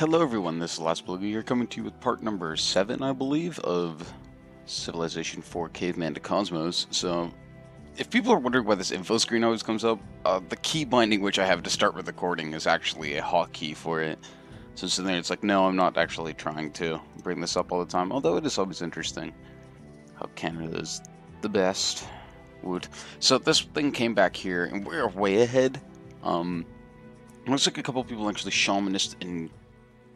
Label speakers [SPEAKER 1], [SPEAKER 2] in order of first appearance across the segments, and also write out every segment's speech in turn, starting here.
[SPEAKER 1] Hello everyone, this is Last Blue here, coming to you with part number 7, I believe, of Civilization 4 Caveman to Cosmos. So, if people are wondering why this info screen always comes up, the key binding which I have to start with recording is actually a hotkey for it. So sitting there, it's like, no, I'm not actually trying to bring this up all the time, although it is always interesting how Canada is the best. Would. So this thing came back here, and we're way ahead. Looks like a couple people actually shamanist in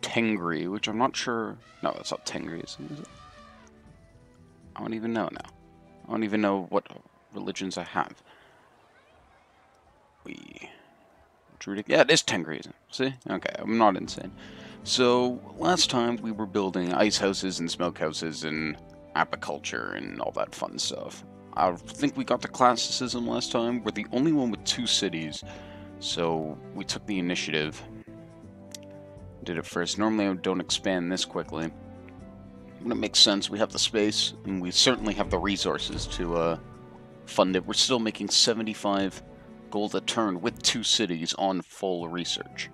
[SPEAKER 1] Tengri, which I'm not sure. No, that's not Tengri, is it? I don't even know now. I don't even know what religions I have. Druidic? Yeah, it is Tengri, isn't it? See? Okay, I'm not insane. So, last time we were building ice houses and smokehouses and apiculture and all that fun stuff. I think we got to classicism last time. We're the only one with 2 cities, so we took the initiative. Did it first. Normally I don't expand this quickly, but it makes sense. We have the space, and we certainly have the resources to fund it. We're still making 75 gold a turn with 2 cities on full research.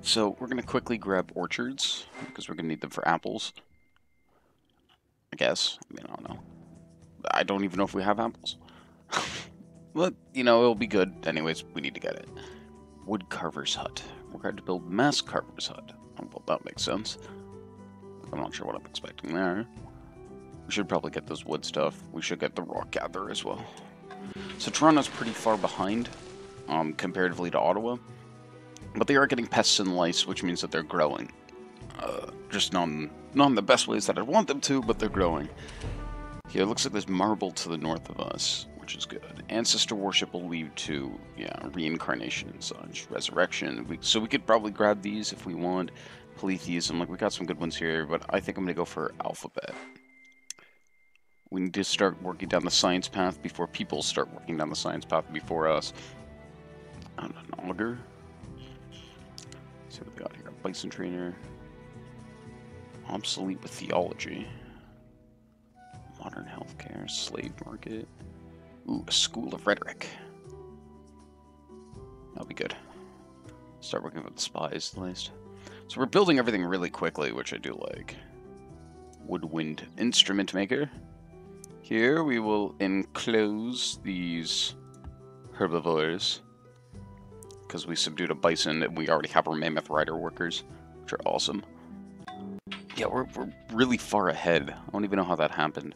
[SPEAKER 1] So we're going to quickly grab orchards, because we're going to need them for apples. I guess. I mean, I don't know. I don't even know if we have apples. But, you know, it'll be good. Anyways, we need to get it. Wood carver's hut. We're going to build mass carver's hut. Oh, well, that makes sense. I'm not sure what I'm expecting there. We should probably get those wood stuff. We should get the rock gatherer as well. So Toronto's pretty far behind, comparatively to Ottawa. But they are getting pests and lice, which means that they're growing. Just not in the best ways that I'd want them to, but they're growing. Here, it looks like there's marble to the north of us, which is good. Ancestor worship will lead to, yeah, reincarnation and such. Resurrection. So we could probably grab these if we want. Polytheism, like, we got some good ones here, but I think I'm going to go for alphabet. We need to start working down the science path before people start working down the science path before us. An augur. Let's see what we got here. A bison trainer. Obsolete with theology. Modern healthcare. Slave market. Ooh, a school of rhetoric. That'll be good. Start working with the spies, at least. So we're building everything really quickly, which I do like. Woodwind instrument maker. Here we will enclose these herbivores, because we subdued a bison and we already have our mammoth rider workers, which are awesome. Yeah, we're really far ahead. I don't even know how that happened.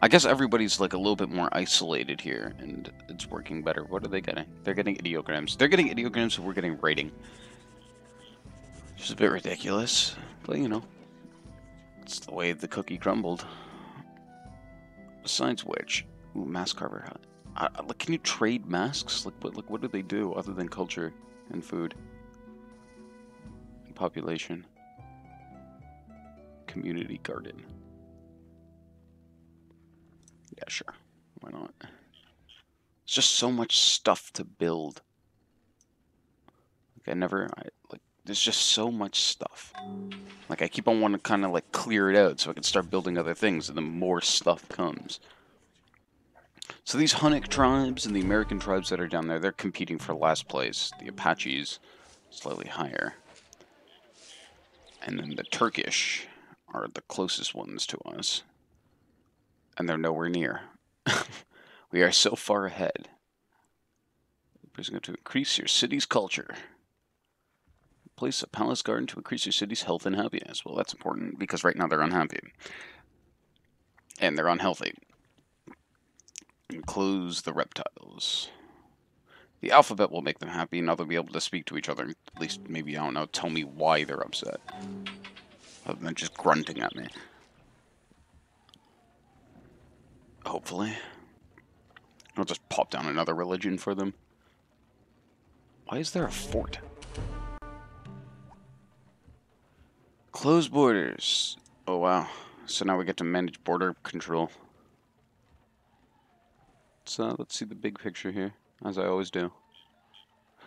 [SPEAKER 1] I guess everybody's like a little bit more isolated here, and it's working better. What are they getting? They're getting ideograms. They're getting ideograms, and we're getting rating. Which is a bit ridiculous, but you know, it's the way the cookie crumbled. Besides which, ooh, mask carver hut. Like, can you trade masks? Like, what do they do other than culture and food? And population. Community garden. Yeah, sure. Why not? It's just so much stuff to build. Like, there's just so much stuff. Like, I keep on wanting to kind of, like, clear it out so I can start building other things, and then more stuff comes. So these Hunnic tribes and the American tribes that are down there, they're competing for last place. The Apaches, slightly higher. And then the Turkish are the closest ones to us. And they're nowhere near. We are so far ahead. We're going to increase your city's culture. Place a palace garden to increase your city's health and happiness. Well, that's important, because right now they're unhappy. And they're unhealthy. Enclose the reptiles. The alphabet will make them happy, and now they'll be able to speak to each other. At least, maybe, I don't know, tell me why they're upset. Other than just grunting at me. Hopefully. I'll just pop down another religion for them. Why is there a fort? Closed borders. Oh, wow. So now we get to manage border control. So let's see the big picture here, as I always do.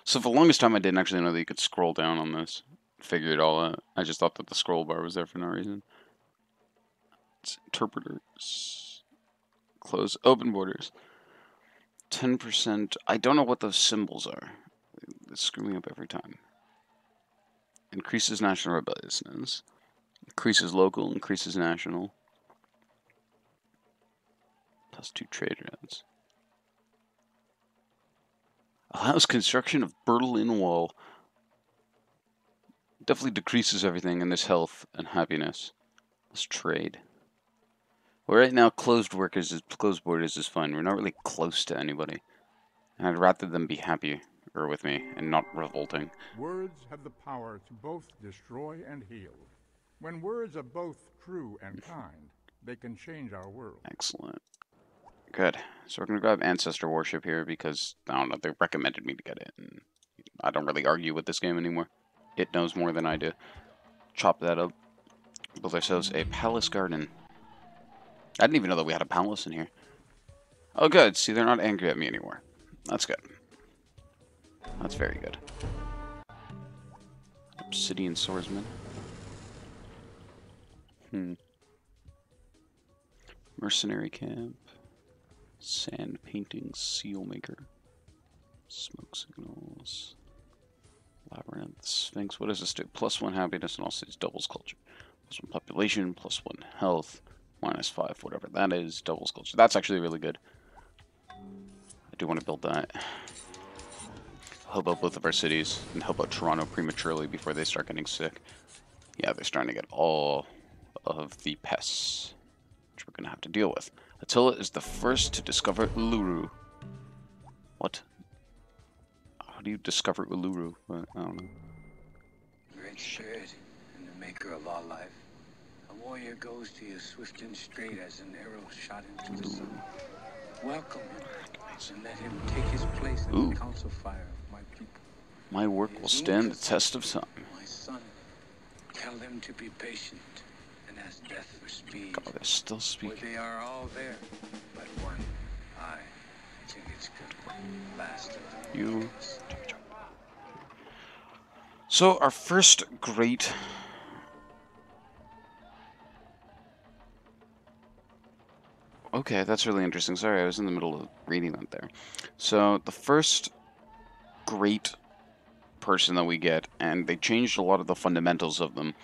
[SPEAKER 1] So for the longest time I didn't actually know that you could scroll down on this. Figure it all out. I just thought that the scroll bar was there for no reason. It's interpreters. Close. Open borders. 10%. I don't know what those symbols are. They screw me up every time. Increases national rebelliousness. Increases local, increases national. +2 trade routes. Allows construction of Berlin Wall. Definitely decreases everything in this health and happiness. Let's trade. Well, right now, closed borders is fine. We're not really close to anybody. And I'd rather them be happy or with me and not revolting.
[SPEAKER 2] Words have the power to both destroy and heal. When words are both true and kind, they can change our world.
[SPEAKER 1] Excellent. Good. So we're going to grab Ancestor Worship here because, I don't know, they recommended me to get it. And I don't really argue with this game anymore. It knows more than I do. Chop that up. Build ourselves a palace garden. I didn't even know that we had a palace in here. Oh, good. See, they're not angry at me anymore. That's good. That's very good. Obsidian swordsman. Mercenary camp. Sand painting, seal maker. Smoke signals. Labyrinth, Sphinx. What does this do? +1 happiness and also doubles culture. +1 population, +1 health, -5, whatever that is. Doubles culture. That's actually really good. I do want to build that. Help out both of our cities and help out Toronto prematurely before they start getting sick. Yeah, they're starting to get all of the pests, which we're going to have to deal with. Attila is the first to discover Uluru. What? How do you discover Uluru? I don't know.
[SPEAKER 3] Great spirit and the maker of all life. A warrior goes to you swift and straight as an arrow shot into the sun. Welcome him and let him take his place in the council fire of my people.
[SPEAKER 1] My work will stand the test of time.
[SPEAKER 3] My son, tell them to be patient and ask death for speed.
[SPEAKER 1] God, they're still speaking.
[SPEAKER 3] For they are all there, but one, I think it's good. Last of them.
[SPEAKER 1] You. So our first great Okay, that's really interesting. Sorry, I was in the middle of reading that there. So the first great person that we get, and they changed a lot of the fundamentals of them.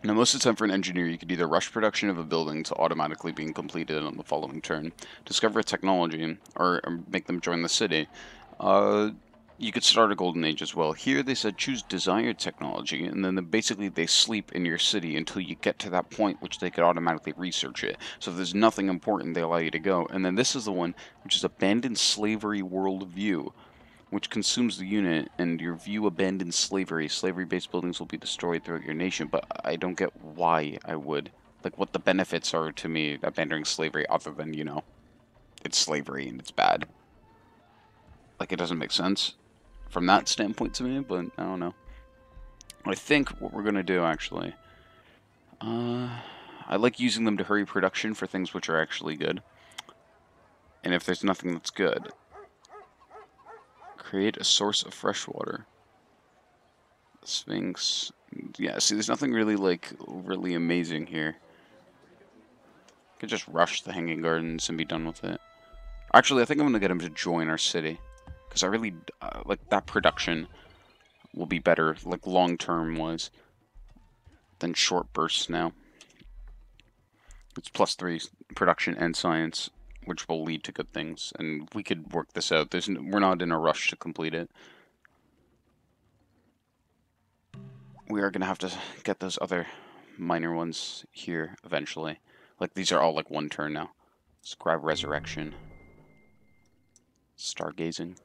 [SPEAKER 1] Now, most of the time for an engineer, you could either rush production of a building to automatically being completed on the following turn, discover a technology, or make them join the city. You could start a golden age as well. Here they said choose desired technology, and then basically they sleep in your city until you get to that point which they could automatically research it. So if there's nothing important, they allow you to go. And then this is the one which is abandoned slavery worldview, which consumes the unit, and your view abandons slavery. Slavery-based buildings will be destroyed throughout your nation, but I don't get why I would. Like, what the benefits are to me abandoning slavery other than, you know, it's slavery and it's bad. Like, it doesn't make sense from that standpoint to me, but I don't know. I think what we're going to do, actually, I like using them to hurry production for things which are actually good. And if there's nothing that's good, create a source of fresh water. Sphinx. Yeah, see, there's nothing really, like, really amazing here. Could just rush the Hanging Gardens and be done with it. Actually, I think I'm going to get him to join our city. Because I really, like, that production will be better, like, long-term wise, than short bursts now. It's +3 production and science, which will lead to good things, and we could work this out. We're not in a rush to complete it. We are going to have to get those other minor ones here eventually. Like, these are all, like, one turn now. Let's grab Resurrection. Stargazing.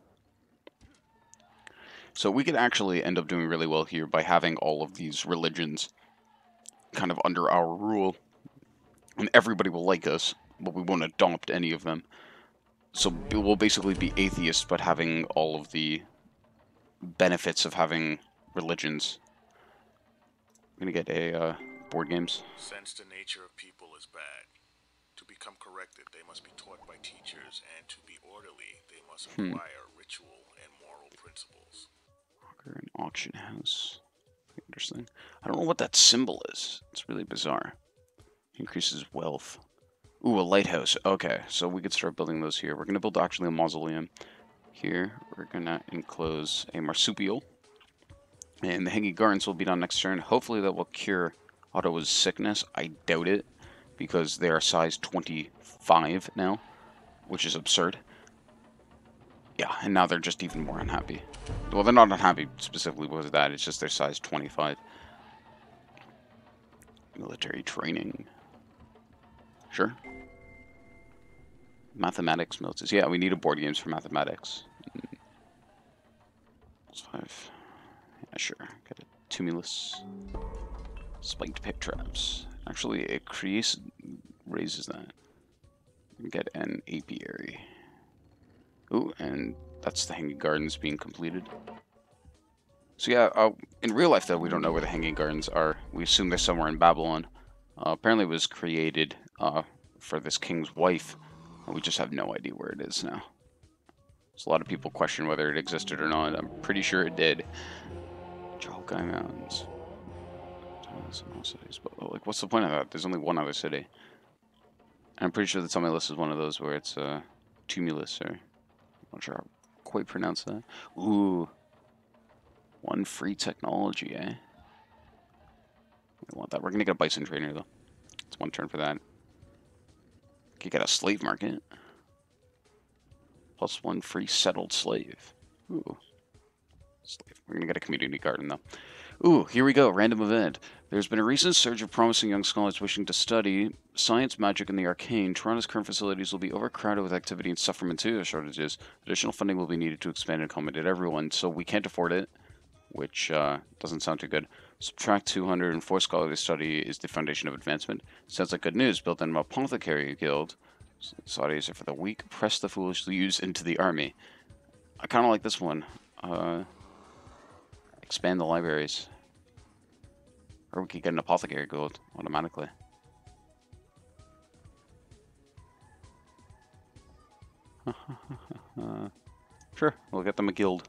[SPEAKER 1] So we could actually end up doing really well here by having all of these religions kind of under our rule. And everybody will like us, but we won't adopt any of them. So we'll basically be atheists, but having all of the benefits of having religions. I'm gonna get a board games.
[SPEAKER 4] Since the nature of people is bad, to become corrected, they must be taught by teachers, and to be orderly, they must acquire ritual and moral principles.
[SPEAKER 1] An auction house. Interesting. I don't know what that symbol is. It's really bizarre. Increases wealth. Ooh, a lighthouse. Okay, so we could start building those here. We're going to build actually a mausoleum. Here, we're going to enclose a marsupial. And the Hanging Gardens will be done next turn. Hopefully that will cure Ottawa's sickness. I doubt it, because they are size 25 now, which is absurd. Yeah, and now they're just even more unhappy. Well, they're not unhappy specifically with that, it's just their size 25. Military training. Sure. Mathematics, military. Yeah, we need a board games for mathematics. +5. Yeah, sure. Get a tumulus. Spiked pit traps. Actually, it raises that. Get an apiary. Ooh, and that's the Hanging Gardens being completed. So yeah, in real life though, we don't know where the Hanging Gardens are. We assume they're somewhere in Babylon. Apparently it was created for this king's wife, and we just have no idea where it is now. So a lot of people question whether it existed or not. I'm pretty sure it did. Jalgai Mountains. But, like, what's the point of that? There's only one other city. And I'm pretty sure that's on my list is one of those where it's Tumulus, or I'm not sure how to quite pronounce that. Ooh. One free technology, eh? We want that. We're gonna get a bison trainer though. It's one turn for that. You get a slave market. +1 free settled slave. Ooh. Slave. We're gonna get a community garden though. Ooh, here we go. Random event. There's been a recent surge of promising young scholars wishing to study science, magic, and the arcane. Toronto's current facilities will be overcrowded with activity and suffer from material shortages. Additional funding will be needed to expand and accommodate everyone, so we can't afford it, which doesn't sound too good. Subtract 200 and force scholarly study is the foundation of advancement. Sounds like good news. Built an apothecary guild. Studies are for the weak. Press the foolish youths into the army. I kind of like this one. Expand the libraries. Or we could get an apothecary guild automatically. Sure, we'll get them a guild.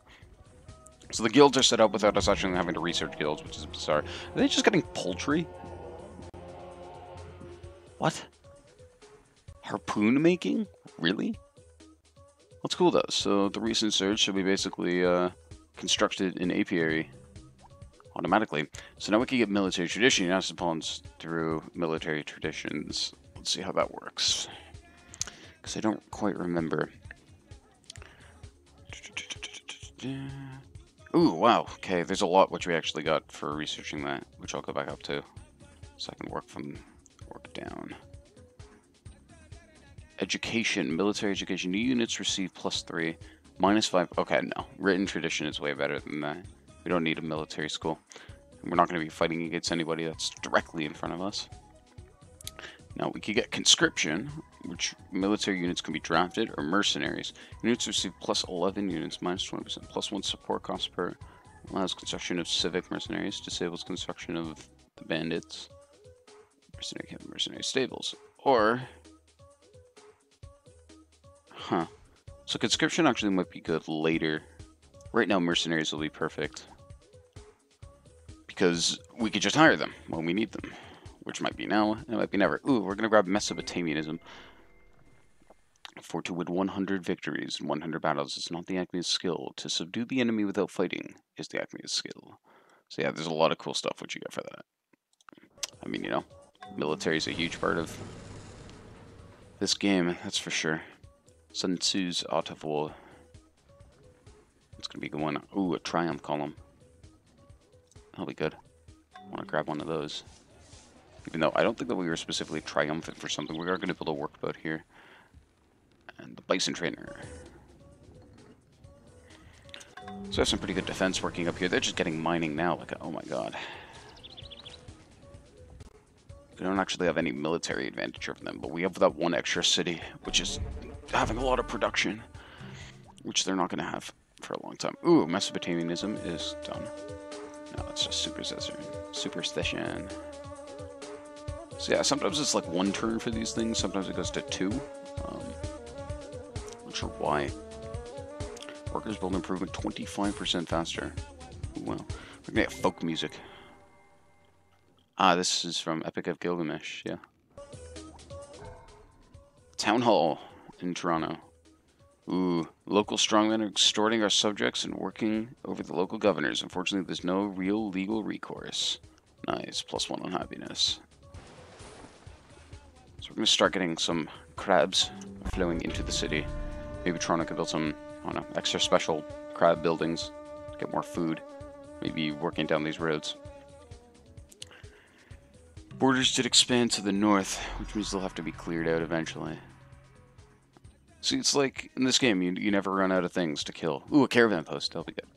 [SPEAKER 1] So the guilds are set up without us actually having to research guilds, which is bizarre. Are they just getting poultry? What? Harpoon making? Really? That's cool though. So the recent surge should be basically constructed in apiary automatically. So now we can get military tradition as opponents through military traditions. Let's see how that works. Because I don't quite remember. Ooh, wow. Okay, there's a lot which we actually got for researching that, which I'll go back up to. So I can work down. Education, military education. New units receive +3, -5. Okay, no. Written tradition is way better than that. We don't need a military school. And we're not going to be fighting against anybody that's directly in front of us. Now, we could get conscription, which military units can be drafted, or mercenaries. Units receive +11 units, -20%, +1 support cost per. Allows construction of civic mercenaries, disables construction of the bandits. Mercenary camp, mercenary stables. Or... Huh. So conscription actually might be good later. Right now, mercenaries will be perfect. Because we could just hire them when we need them. Which might be now, it might be never. Ooh, we're going to grab Mesopotamianism. For to win 100 victories in 100 battles is not the Acme's skill. To subdue the enemy without fighting is the Acme's skill. So yeah, there's a lot of cool stuff what you get for that. I mean, you know, military is a huge part of this game, that's for sure. Sun Tzu's Art of War. It's going to be a good one. Ooh, a triumph column. That'll be good. I want to grab one of those. Even though I don't think that we were specifically triumphant for something. We are going to build a workboat here. And the bison trainer. So I have some pretty good defense working up here. They're just getting mining now. Like, oh my god. We don't actually have any military advantage over them, but we have that one extra city, which is having a lot of production, which they're not going to have for a long time. Ooh, Mesopotamianism is done. No, it's just superstition. So yeah, sometimes it's like one turn for these things. Sometimes it goes to 2. Not sure why. Workers build improvement 25% faster. Well, we're gonna get folk music. Ah, this is from Epic of Gilgamesh, yeah. Town Hall in Toronto. Ooh, local strongmen are extorting our subjects and working over the local governors. Unfortunately, there's no real legal recourse. Nice, +1 on happiness. So we're going to start getting some crabs flowing into the city. Maybe Toronto could build some, I don't know, extra special crab buildings to get more food. Maybe working down these roads. Borders did expand to the north, which means they'll have to be cleared out eventually. See, it's like, in this game, you never run out of things to kill. Ooh, a caravan post, that'll be good.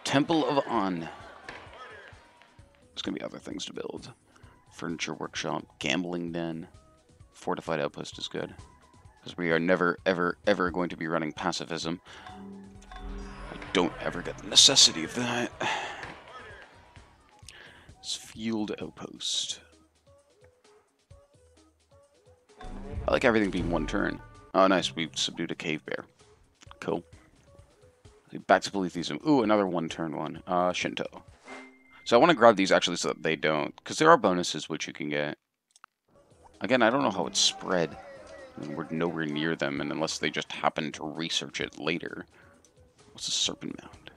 [SPEAKER 1] Temple of On. There's gonna be other things to build. Furniture workshop, gambling den, fortified outpost is good. Because we are never, ever, ever going to be running pacifism. I don't ever get the necessity of that. It's field outpost. I like everything being one turn. Oh, nice. We subdued a cave bear. Cool. Back to polytheism. Ooh, another one-turn one. Shinto. So I want to grab these actually so that they don't, because there are bonuses which you can get. Again, I don't know how it's spread. I mean, we're nowhere near them, and unless they just happen to research it later. What's a serpent mound?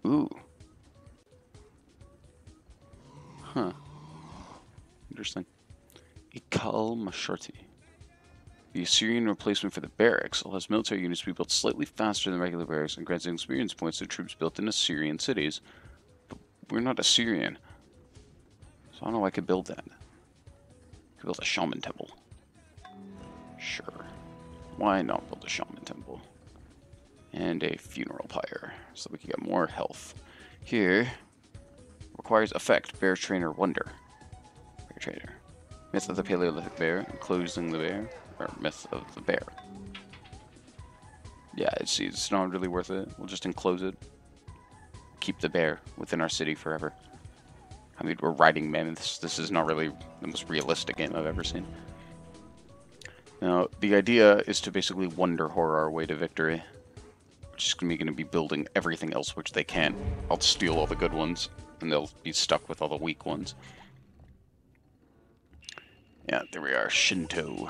[SPEAKER 1] Ooh. Huh. Interesting. Ikal Masharti. The Assyrian replacement for the barracks allows military units to be built slightly faster than regular barracks and grants experience points to troops built in Assyrian cities. But we're not Assyrian. So I don't know how I could build that. I could build a shaman temple. Sure. Why not build a shaman temple? And a funeral pyre, so we can get more health. Here, requires effect, bear trainer wonder. Bear trainer. Myth of the Paleolithic bear, enclosing the bear. Or myth of the bear. Yeah, it's not really worth it. We'll just enclose it. Keep the bear within our city forever. I mean, we're riding mammoths. This is not really the most realistic game I've ever seen. Now, the idea is to basically wonder horror our way to victory. Which is going to be building everything else which they can. I'll steal all the good ones, and they'll be stuck with all the weak ones. Yeah, there we are. Shinto.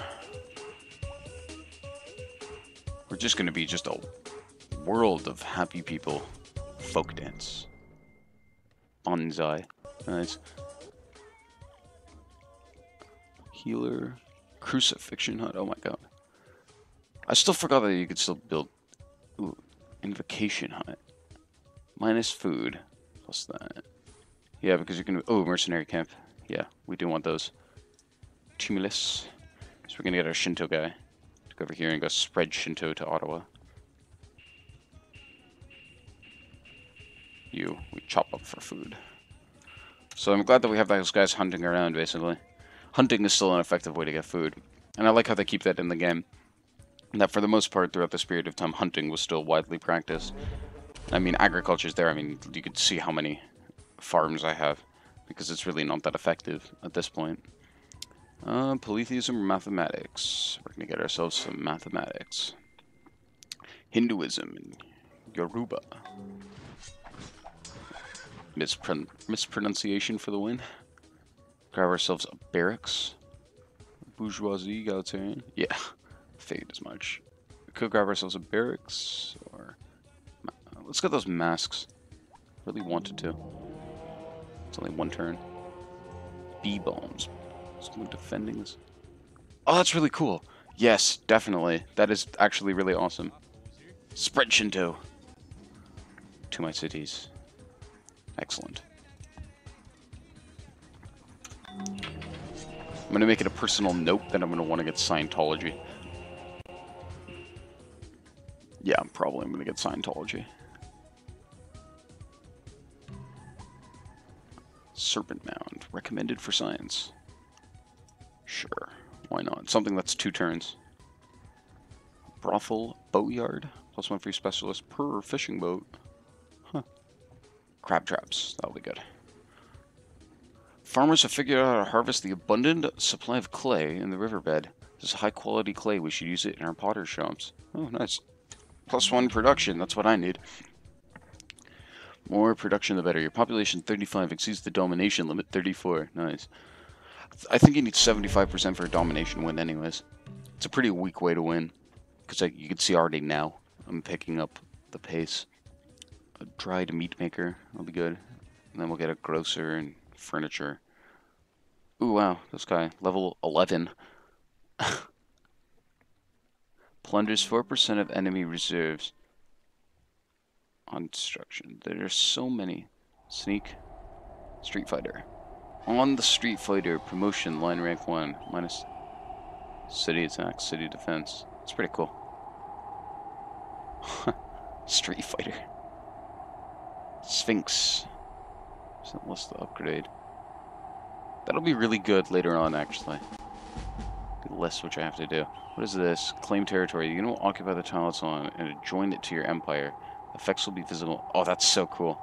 [SPEAKER 1] We're just going to be just a world of happy people. Folk dance. Bonsai. Nice. Healer. Crucifixion hut. Oh my god. I still forgot that you could still build... Ooh. Invocation hut. Minus food. Plus that. Yeah, because you can... Oh, mercenary camp. Yeah, we do want those. Tumulus. So we're going to get our Shinto guy. Go over here and go spread Shinto to Ottawa. We chop up for food. So I'm glad that we have those guys hunting around, basically. Hunting is still an effective way to get food. And I like how they keep that in the game. And that for the most part, throughout this period of time, hunting was still widely practiced. I mean, agriculture's there. I mean, you could see how many farms I have. Because it's really not that effective at this point. Polytheism or mathematics. We're going to get ourselves some mathematics. Hinduism and Yoruba. Mispronunciation for the win. Grab ourselves a barracks. Bourgeoisie, egalitarian. Yeah, figured as much. We could grab ourselves a barracks, or... Let's get those masks. Really wanted to. It's only one turn. B-bombs. Someone defending us. Oh, that's really cool. Yes, definitely. That is actually really awesome. Spread Shinto to my cities. Excellent. I'm going to make it a personal note that I'm going to want to get Scientology. Yeah, I'm going to get Scientology. Serpent Mound. Recommended for science. Sure. Why not? Something that's 2 turns. Brothel. Boatyard. +1 free specialist per fishing boat. Huh. Crab traps. That'll be good. Farmers have figured out how to harvest the abundant supply of clay in the riverbed. This is high quality clay. We should use it in our potter shops. Oh, nice. +1 production. That's what I need. More production, the better. Your population 35 exceeds the domination limit 34. Nice. I think you need 75% for a domination win anyways. It's a pretty weak way to win. Because you can see already now, I'm picking up the pace. A dried meat maker, that'll be good. And then we'll get a grocer and furniture. Ooh, wow, this guy, level 11. Plunders 4% of enemy reserves. On destruction. There are so many. Sneak. Street Fighter. On the Street Fighter, promotion, line rank 1. Minus city attack, city defense. It's pretty cool. Street Fighter. Sphinx. What's the upgrade? That'll be really good later on, actually. The list which I have to do. What is this? Claim territory. You know, occupy the tile it's on and join it to your empire. Effects will be visible. Oh, that's so cool.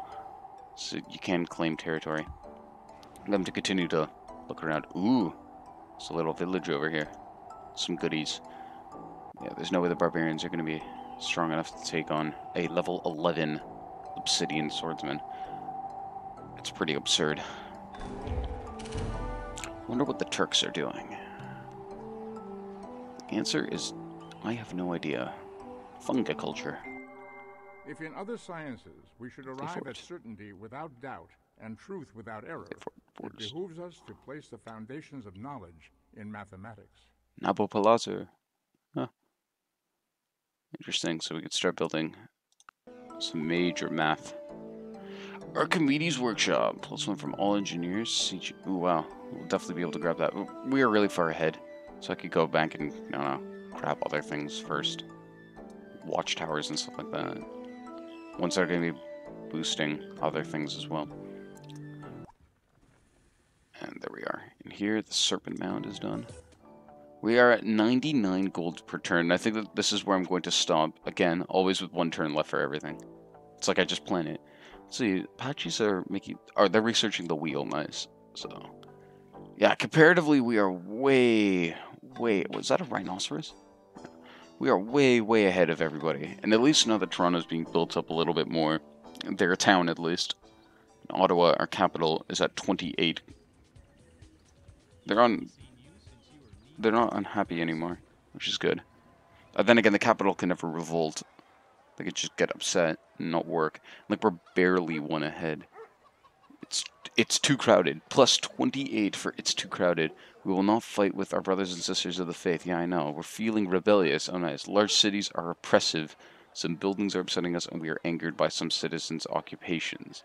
[SPEAKER 1] So you can claim territory. I'm going to continue to look around. Ooh, it's a little village over here. Some goodies. Yeah, there's no way the barbarians are going to be strong enough to take on a level 11 obsidian swordsman. It's pretty absurd. Wonder what the Turks are doing. The answer is, I have no idea. Fungiculture.
[SPEAKER 2] If in other sciences we should arrive at certainty without doubt and truth without error, it behooves us to place the foundations of knowledge in mathematics.
[SPEAKER 1] Nabo Palazzo. Huh. Interesting, so we could start building some major math. Archimedes Workshop. +1 from all engineers. Ooh, wow. We'll definitely be able to grab that. We are really far ahead, so I could go back and, I don't know, grab other things first. Watchtowers and stuff like that. Once they're going to be boosting other things as well. And there we are. And here, the Serpent Mound is done. We are at 99 gold per turn. And I think that this is where I'm going to stop. Again, always with 1 turn left for everything. It's like I just plan it. Let's see, Apaches are they're researching the wheel, nice. So, yeah, comparatively, we are way, was that a rhinoceros? We are way ahead of everybody. And at least now that Toronto's being built up a little bit more. Their town, at least. Ottawa, our capital, is at 28. They're not unhappy anymore, which is good. Then again, the capital can never revolt. They could just get upset and not work. Like, we're barely 1 ahead. It's too crowded. Plus 28 for it's too crowded. We will not fight with our brothers and sisters of the faith. Yeah, I know. We're feeling rebellious. Oh, nice. Large cities are oppressive. Some buildings are upsetting us, and we are angered by some citizens' occupations.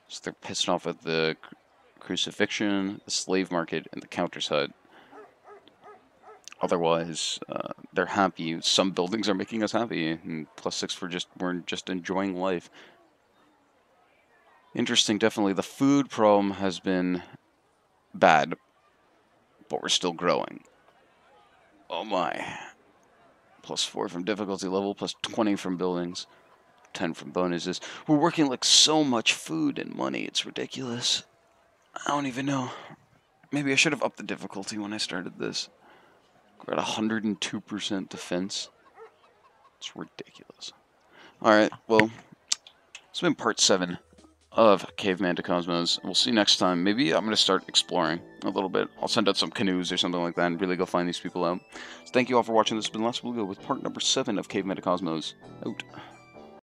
[SPEAKER 1] So they're pissed off at the crucifixion, the slave market, and the counters hut. Otherwise, they're happy. Some buildings are making us happy. And +6 for we're just enjoying life. Interesting, definitely. The food problem has been bad, but we're still growing. Oh my. +4 from difficulty level, +20 from buildings, 10 from bonuses. We're working like so much food and money, it's ridiculous. I don't even know. Maybe I should have upped the difficulty when I started this. We're at 102% defense. It's ridiculous. Alright, well, it's been part 7 of Caveman to Cosmos. We'll see you next time. Maybe I'm going to start exploring a little bit. I'll send out some canoes or something like that and really go find these people out. So thank you all for watching. This has been Let's We'll go with part number 7 of Caveman to Cosmos. Out.